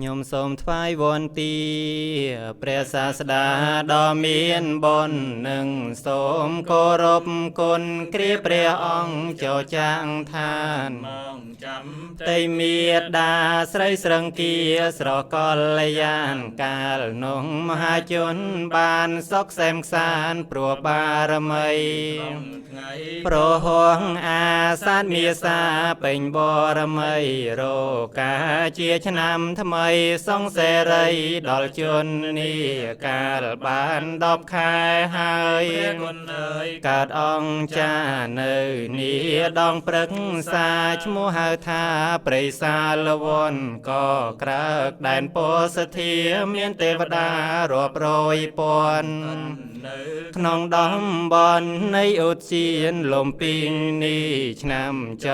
ញោមសូមថ្វាយវន្ទាព្រះសាស្តាដ៏មានបុណ្យនឹងសូមគោរពគុណគ្រាព្រះអង្គចូលចាងឋានមកចាំតែមេដាស្រីស្រង្គីស្រកលយានកាលនោះមហាជនបានសុខសែមសានព្រោះបារមីប្រហងអាសាទមាសាពេញបរមីរកាជាឆ្នាំថ្មីសង្សេរីដល់ជននេះកាលបាន10ខែហើយកើតអង្គចានៅនេះដងព្រឹកសាឈ្មោះហៅថាព្រៃសាលវ័នក៏ក្រើកដែនពោសធាមានទេវតារាប់រយពាន់ក្នុងតំបន់នៃឧទ្យានលំពីងនេះឆ្នាំច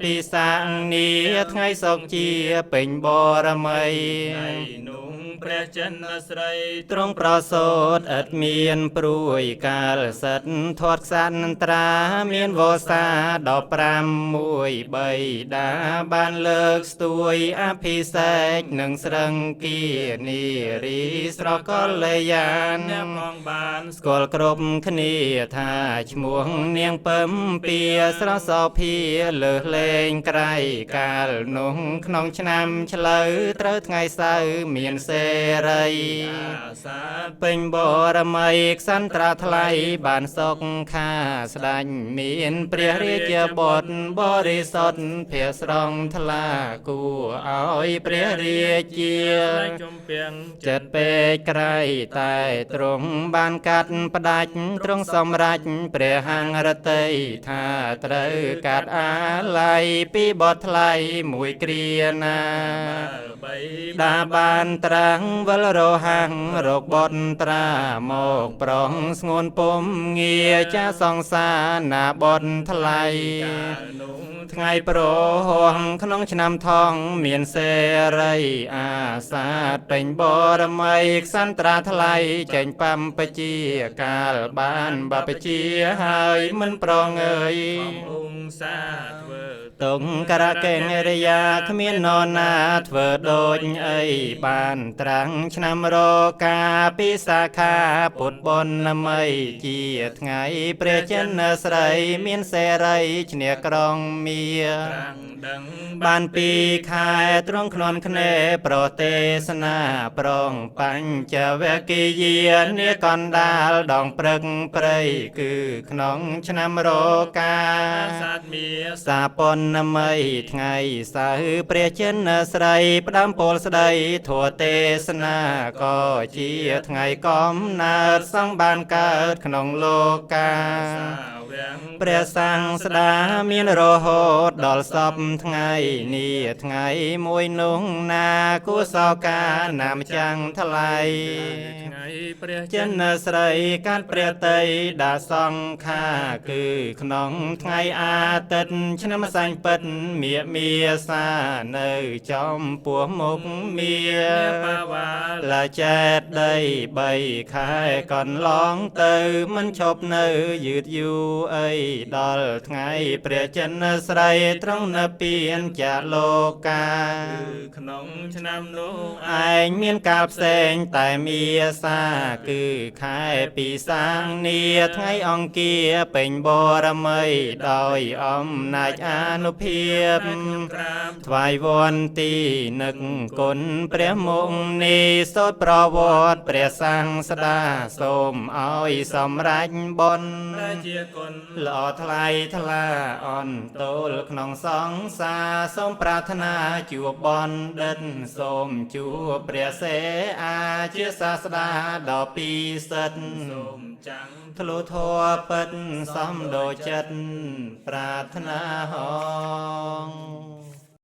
ពីសាំងនេះថ្ងៃសុកជាពេញបរមីនោះព្រះចិនស្រីទ្រង់ប្រសូតឥតមានព្រួយកាលសិតធាត់ខ្សានត្រាមានវស្សា15មួយបីដាបានលើកស្ទួយអភិសេកនឹងស្រឹងគីនារីស្រកលយានផងបានស្គាល់គ្រប់គ្នាថាឈ្មោះនាងពឹមពីស្រសោភាលើសលែងក្រៃកាលនោះក្នុងឆ្នាំឆ្លូវត្រូវថ្ងៃសៅរ៍មានសេរីពេញបរមីក្សន្ត្រាថ្លៃបានសុខខាស្ដាច់មានព្រះរាជបុត្របរិសុទ្ធភាស្រង់ថ្លាគួរឲ្យព្រះរាជាចិត្តពេកក្រៃតែទ្រង់បានកាត់ផ្ដាច់ទ្រង់សម្រេចព្រះហង្រតីថាត្រូវកាត់អាល័យពីបទថ្លៃមួយគ្រាណាដាបានត្រាំងវិលរហាំងរកបុត្រាមកប្រងស្ងួនពុំងារចាសង្សារណាបុត្រថ្លៃថ្ងៃប្រហងក្នុងឆ្នាំថងមានសេរីអាសាទពេញបរមីក្សន្ត្រាថ្លៃចេញបំបជាកាលបានបបជាហើយមិនប្រងើយអង្គសាធ្វើតុងករកេងរិយាគ្មាននរណាធ្វើដូចអីបានត្រាំងឆ្នាំរកាពិសាខាពុទ្ធបុណ្យមីជាថ្ងៃព្រះចិនស្រីមានសេរីឈ្នះក្រុងមាបានពីខែទ្រង់ខ្នន់ខ្នេប្រទេសនាប្រងបញ្ចវគិយានាកណ្ដាលដងព្រឹកព្រៃគឺក្នុងឆ្នាំរកាសាទមាសាបុណ្យមីថ្ងៃសៅរ៍ព្រះចិនស្រីផ្ដាំពោលស្ដីធัวទេសនាក៏ជាថ្ងៃកំណើតសង្ឃបានកើតក្នុងលោកាព្រះសង្ឃស្ដាមានរហូតដល់សពថ្ងៃនេះថ្ងៃមួយនោះណាគួសោកាណាមចាំងថ្លៃថ្ងៃព្រះចិនស្រីកាត់ព្រះតីដាសង្ខាគឺក្នុងថ្ងៃអាទិត្យឆ្នាំសាញ់ពិតមៀសានៅចំពោះមុខមៀលាចេតដី3ខែកន្លងទៅមិនឈប់នៅយឺតយូរអីដល់ថ្ងៃព្រះចិនស្រីត្រង់នៅពៀនចាលោកាក្នុងឆ្នាំនោះឯងមានកាលផ្សេងតែមាសាគឺខែពីសាងនេះថ្ងៃអង្គាពេញបរមីដោយអំណាចអនុភាពថ្វាយវន្ទានឹកគុណព្រះមុខនេះសូត្រប្រវត្តិព្រះសង្ឃស្ដាសូមឲ្យសម្រេចបុណ្យជាគុណល្អថ្លៃថ្លាអន្តោលក្នុងសង្សារសូមប្រាថ្នាជួបបណ្ឌិតសូមជួបព្រះសេអាជាសាស្តាដ៏ពិសិដ្ឋសូមចាំងធ្លុធัวពិតសំដូចចិត្តប្រាថ្នាហង